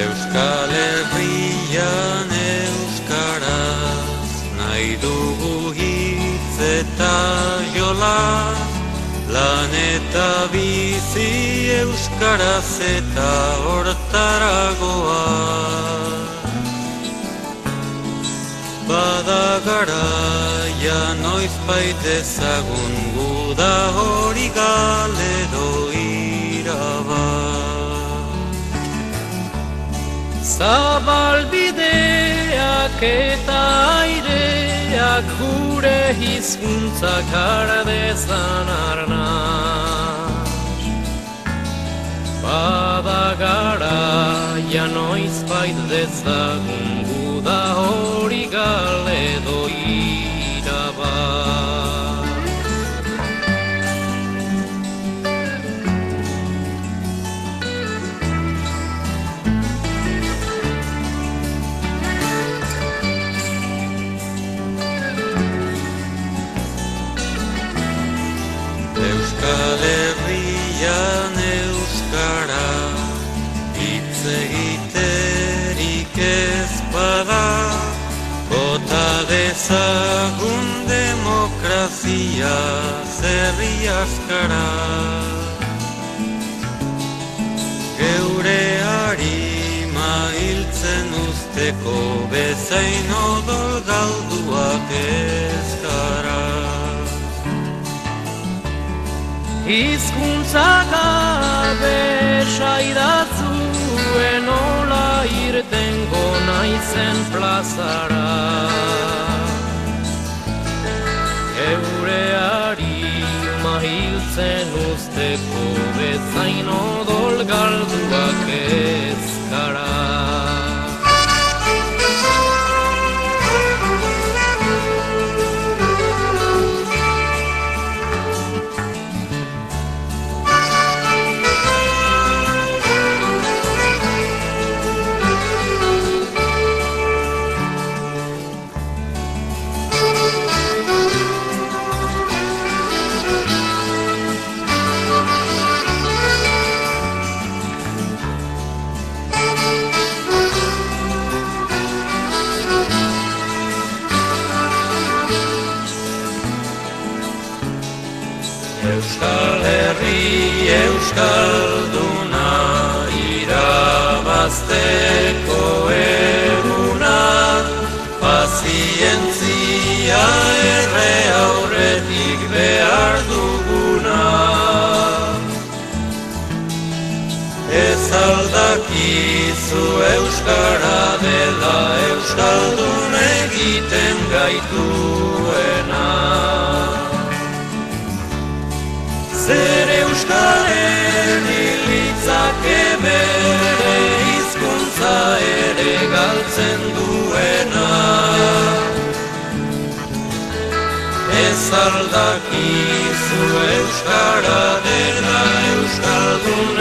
Euskal Herrian euskaraz nahi dugu hitz eta jola, lan eta bizi euskaraz eta hortaragoa. Bada garaia noizbait ezagun guda hori galero iraba. Zabalbideak eta aireak gure hizkuntzak har dezan arnas. Bada garaia noizbait dezagun guda hori galero iraba. Euskal Herrian euskara, hitz egiterik ez bada, bota dezagun demokrazia zerri askara. Geure harima hiltzen usteko bezain odol galduak ez gara. Hizkuntzak abesaidatzuen nola irtengo naizen plazara. Eure harima hiltzen usteko bezain odol galduak ez gara. Euskal Herri euskalduna irabazteko eguna, pazientzia erre aurretik behar duguna. Ez aldakizu euskara dela euskaldun egiten gaituena. Zer euskaren hilitzake bere hizkuntza ere galtzen duena. Ez aldakizu euskara dela euskaldun